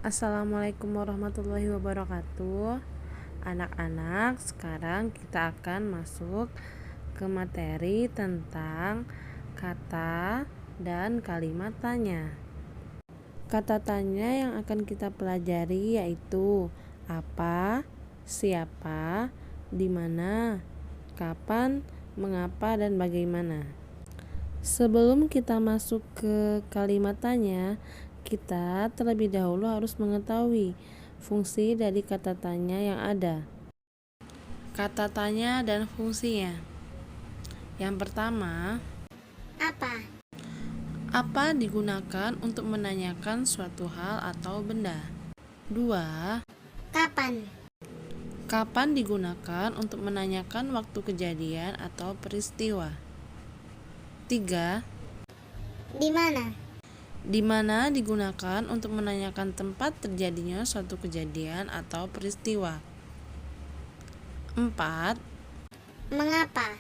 Assalamualaikum warahmatullahi wabarakatuh. Anak-anak, sekarang kita akan masuk ke materi tentang kata dan kalimat tanya. Kata tanya yang akan kita pelajari yaitu apa, siapa, di mana, kapan, mengapa, dan bagaimana. Sebelum kita masuk ke kalimat tanya, kita terlebih dahulu harus mengetahui fungsi dari kata tanya yang ada. Kata tanya dan fungsinya. Yang pertama, Apa? apa digunakan untuk menanyakan suatu hal atau benda. 2. Kapan? Kapan digunakan untuk menanyakan waktu kejadian atau peristiwa. 3. Di mana? Di mana digunakan untuk menanyakan tempat terjadinya suatu kejadian atau peristiwa. 4. Mengapa?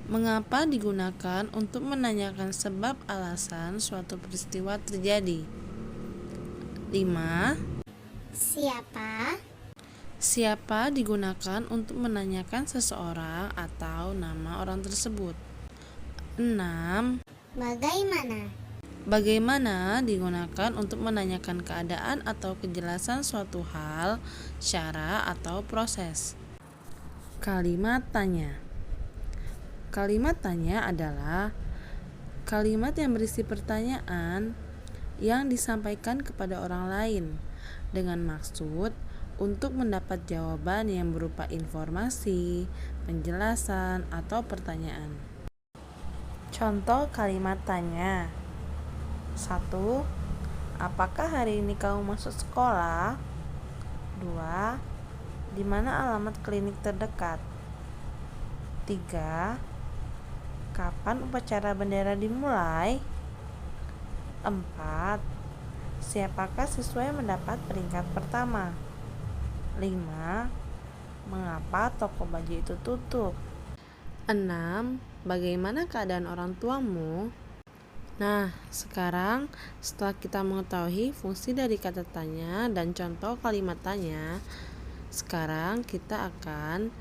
Mengapa digunakan untuk menanyakan sebab alasan suatu peristiwa terjadi. 5. Siapa? Siapa digunakan untuk menanyakan seseorang atau nama orang tersebut. 6. Bagaimana? Bagaimana digunakan untuk menanyakan keadaan atau kejelasan suatu hal, cara, atau proses. Kalimat tanya. Kalimat tanya adalah kalimat yang berisi pertanyaan yang disampaikan kepada orang lain dengan maksud untuk mendapat jawaban yang berupa informasi, penjelasan, atau pertanyaan. Contoh kalimat tanya. 1. Apakah hari ini kamu masuk sekolah? 2. Di mana alamat klinik terdekat? 3. Kapan upacara bendera dimulai? 4. Siapakah siswa yang mendapat peringkat pertama? 5. Mengapa toko baju itu tutup? 6. Bagaimana keadaan orang tuamu? Nah, sekarang setelah kita mengetahui fungsi dari kata tanya dan contoh kalimat tanya, sekarang kita akan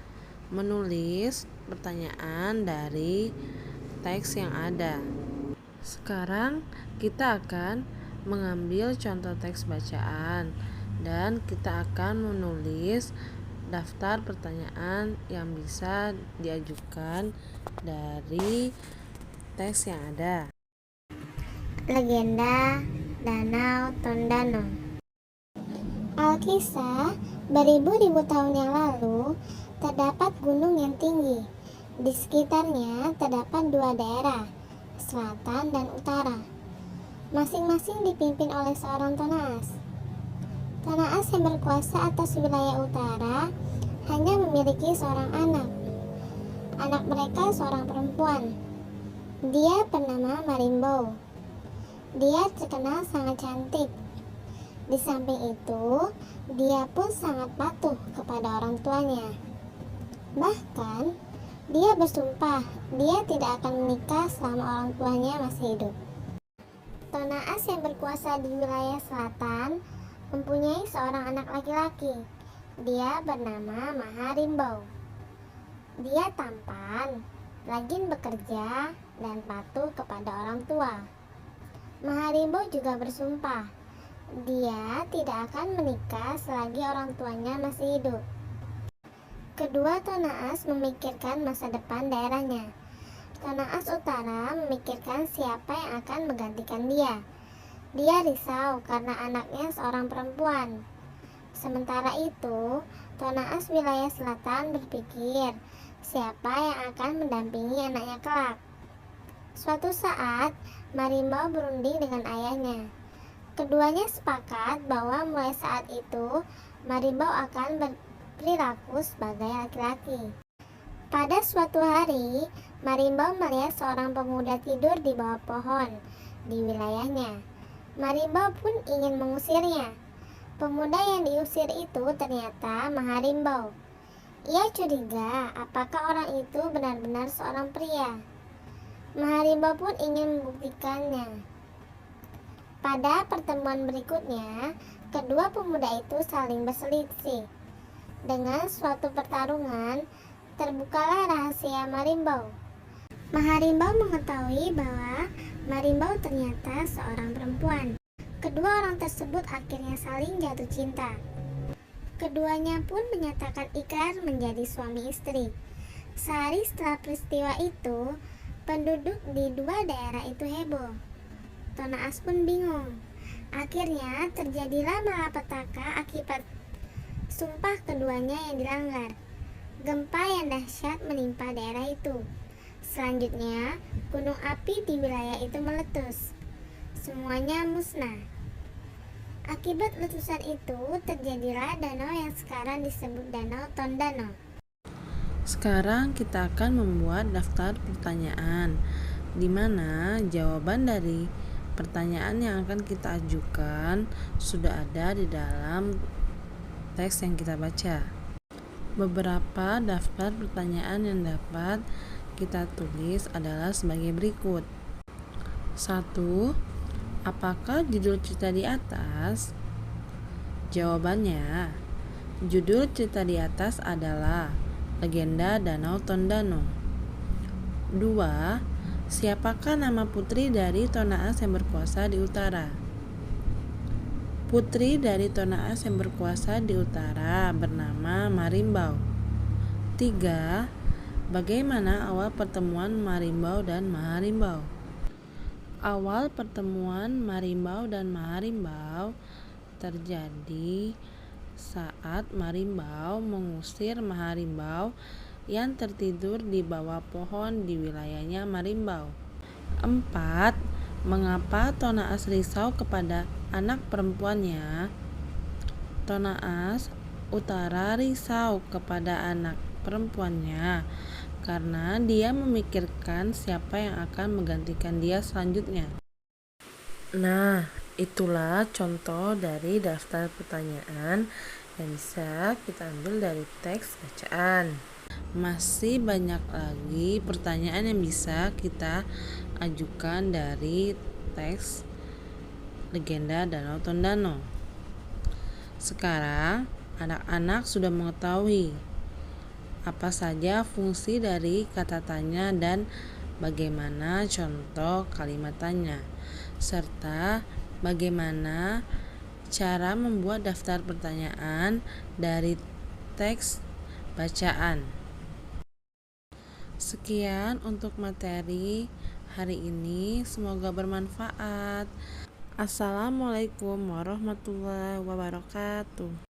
menulis pertanyaan dari teks yang ada. Sekarang kita akan mengambil contoh teks bacaan dan kita akan menulis daftar pertanyaan yang bisa diajukan dari teks yang ada. Legenda Danau Tondano. Alkisah, beribu-ribu tahun yang lalu, terdapat gunung yang tinggi. Di sekitarnya terdapat dua daerah, selatan dan utara. Masing-masing dipimpin oleh seorang Tonaas. Tonaas yang berkuasa atas wilayah utara hanya memiliki seorang anak. Anak mereka seorang perempuan. Dia bernama Marimbo. Dia terkenal sangat cantik. Di samping itu, dia pun sangat patuh kepada orang tuanya. Bahkan, dia bersumpah dia tidak akan menikah selama orang tuanya masih hidup. Tonaas yang berkuasa di wilayah selatan mempunyai seorang anak laki-laki. Dia bernama Maharimbo. Dia tampan, rajin bekerja, dan patuh kepada orang tua. Maharimbo juga bersumpah dia tidak akan menikah selagi orang tuanya masih hidup. Kedua Tonaas memikirkan masa depan daerahnya. Tonaas Utara memikirkan siapa yang akan menggantikan dia. Dia risau karena anaknya seorang perempuan. Sementara itu, Tonaas wilayah selatan berpikir siapa yang akan mendampingi anaknya kelak. Suatu saat, Marimbo berunding dengan ayahnya. Keduanya sepakat bahwa mulai saat itu, Marimbo akan berperilaku sebagai laki-laki. Pada suatu hari, Marimbo melihat seorang pemuda tidur di bawah pohon di wilayahnya. Marimbo pun ingin mengusirnya. Pemuda yang diusir itu ternyata Maharimbo. Ia curiga apakah orang itu benar-benar seorang pria. Maharimbo pun ingin membuktikannya. Pada pertemuan berikutnya, kedua pemuda itu saling berselisih. Dengan suatu pertarungan, terbukalah rahasia Marimbau. Maharimbau mengetahui bahwa Marimbau ternyata seorang perempuan. Kedua orang tersebut akhirnya saling jatuh cinta. Keduanya pun menyatakan ikrar menjadi suami istri. Sehari setelah peristiwa itu, penduduk di dua daerah itu heboh. Tonaas pun bingung. Akhirnya terjadilah malapetaka akibat sumpah keduanya yang dilanggar. Gempa yang dahsyat menimpa daerah itu. Selanjutnya, gunung api di wilayah itu meletus. Semuanya musnah. Akibat letusan itu terjadilah danau yang sekarang disebut Danau Tondano. Sekarang kita akan membuat daftar pertanyaan, di mana jawaban dari pertanyaan yang akan kita ajukan sudah ada di dalam teks yang kita baca. Beberapa daftar pertanyaan yang dapat kita tulis adalah sebagai berikut. 1. Apakah judul cerita di atas? Jawabannya, judul cerita di atas adalah Legenda Danau Tondano. 2. Siapakah nama putri dari Tonaas yang berkuasa di utara? Putri dari Tonaas yang berkuasa di utara bernama Marimbau. 3. Bagaimana awal pertemuan Marimbau dan Maharimbau? Awal pertemuan Marimbau dan Maharimbau terjadi saat Marimbau mengusir Maharimbau yang tertidur di bawah pohon di wilayahnya Marimbau. 4. Mengapa Tonaas risau kepada anak perempuannya? Tonaas Utara risau kepada anak perempuannya karena dia memikirkan siapa yang akan menggantikan dia selanjutnya. Nah, itulah contoh dari daftar pertanyaan yang bisa kita ambil dari teks bacaan. Masih banyak lagi pertanyaan yang bisa kita ajukan dari teks Legenda Danau Tondano. Sekarang, anak-anak sudah mengetahui apa saja fungsi dari kata tanya dan bagaimana contoh kalimat tanya, serta bagaimana cara membuat daftar pertanyaan dari teks bacaan. Sekian untuk materi hari ini, semoga bermanfaat. Assalamualaikum warahmatullahi wabarakatuh.